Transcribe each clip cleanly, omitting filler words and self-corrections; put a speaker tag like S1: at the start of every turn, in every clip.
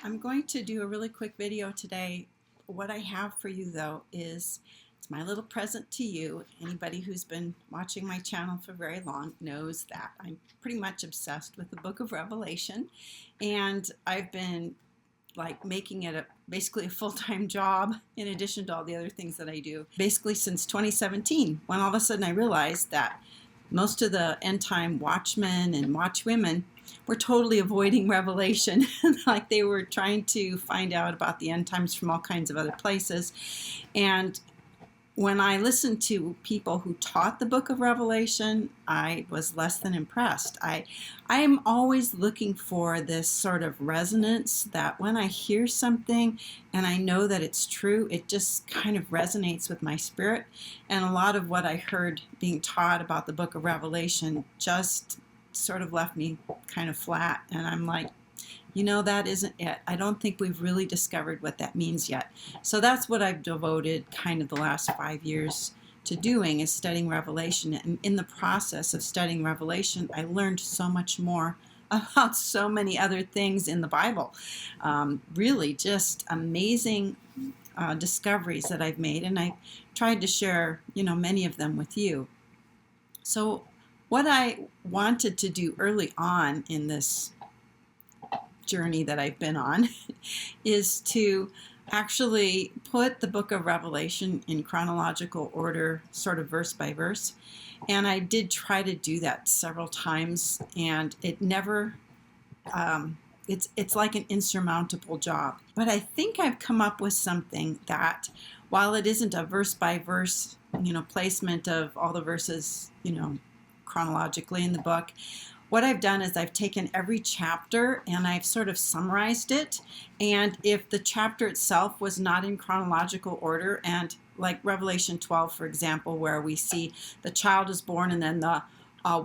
S1: I'm going to do a really quick video today. What I have for you though is it's my little present to you. Anybody who's been watching my channel for very long knows that I'm pretty much obsessed with the book of Revelation, and I've been like making it basically a full-time job in addition to all the other things that I do basically since 2017, when all of a sudden I realized that most of the end time watchmen and watchwomen were totally avoiding Revelation. Like they were trying to find out about the end times from all kinds of other places. And when I listened to people who taught the book of Revelation, I was less than impressed. I am always looking for this sort of resonance that when I hear something and I know that it's true, it just kind of resonates with my spirit. And a lot of what I heard being taught about the book of Revelation just sort of left me kind of flat. And I'm like, you know, that isn't it. I don't think we've really discovered what that means yet. So that's what I've devoted kind of the last 5 years to doing, is studying Revelation. And in the process of studying Revelation, I learned so much more about so many other things in the Bible. Really just amazing discoveries that I've made. And I tried to share, you know, many of them with you. So what I wanted to do early on in this journey that I've been on is to actually put the book of Revelation in chronological order, sort of verse by verse. And I did try to do that several times, and it never, it's like an insurmountable job. But I think I've come up with something that, while it isn't a verse by verse, you know, placement of all the verses, you know, chronologically in the book, what I've done is I've taken every chapter and I've sort of summarized it. And if the chapter itself was not in chronological order, and like Revelation 12, for example, where we see the child is born and then the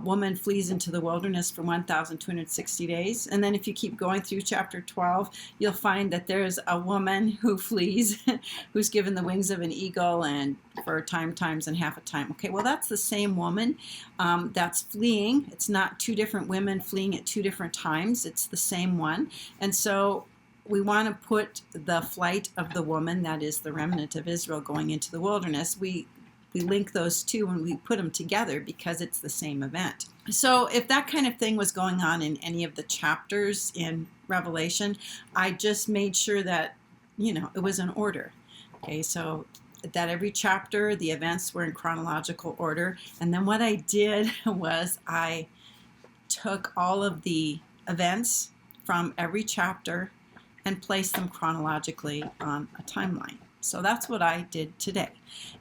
S1: woman flees into the wilderness for 1,260 days. And then if you keep going through chapter 12, you'll find that there's a woman who flees, who's given the wings of an eagle and for a time, times, and half a time. Okay, well, that's the same woman that's fleeing. It's not two different women fleeing at two different times. It's the same one. And so we want to put the flight of the woman, that is the remnant of Israel going into the wilderness, we link those two when we put them together because it's the same event. So if that kind of thing was going on in any of the chapters in Revelation, I just made sure that, you know, it was in order. Okay, so that every chapter, the events were in chronological order. And then what I did was I took all of the events from every chapter and placed them chronologically on a timeline. So that's what I did today.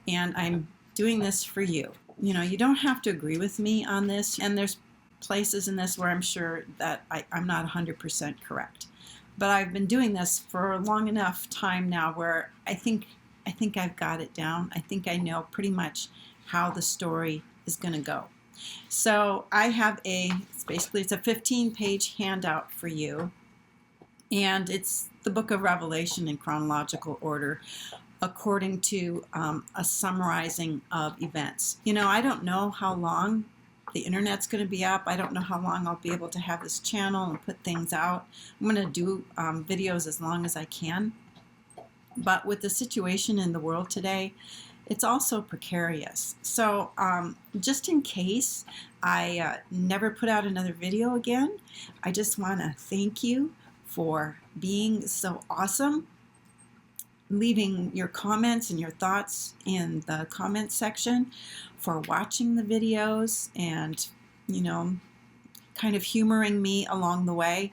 S1: And I'm doing this for you. You know, you don't have to agree with me on this, and there's places in this where I'm sure that I'm not 100% correct. But I've been doing this for a long enough time now where I think I've got it down. I think I know pretty much how the story is going to go. So I have it's a 15-page handout for you, and it's the book of Revelation in chronological order, according to a summarizing of events. You know, I don't know how long the internet's going to be up. I don't know how long I'll be able to have this channel and put things out. I'm going to do videos as long as I can. But with the situation in the world today, it's also precarious. So just in case I never put out another video again, I just want to thank you for being so awesome, leaving your comments and your thoughts in the comment section, for watching the videos and, you know, kind of humoring me along the way,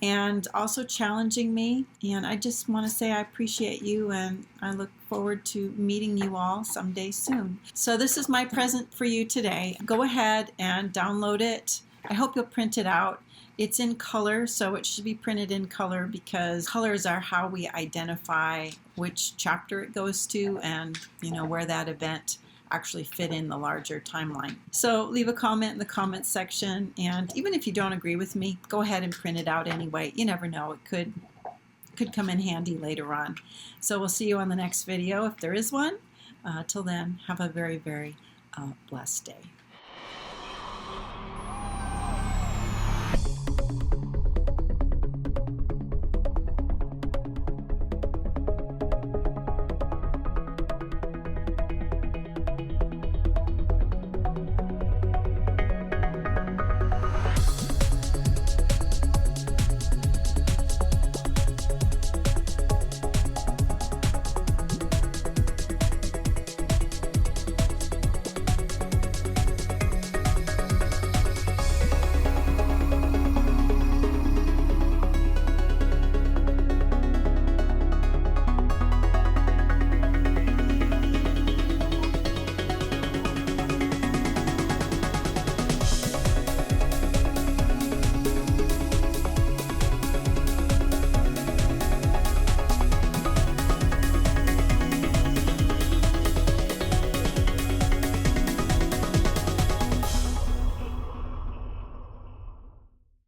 S1: and also challenging me. And I just want to say I appreciate you, and I look forward to meeting you all someday soon. So this is my present for you today. Go ahead and download it. I hope you'll print it out. It's in color, so it should be printed in color because colors are how we identify which chapter it goes to and, you know, where that event actually fit in the larger timeline. So leave a comment in the comments section, and even if you don't agree with me, go ahead and print it out anyway. You never know, it could come in handy later on. So we'll see you on the next video if there is one. Till then, have a very, very blessed day.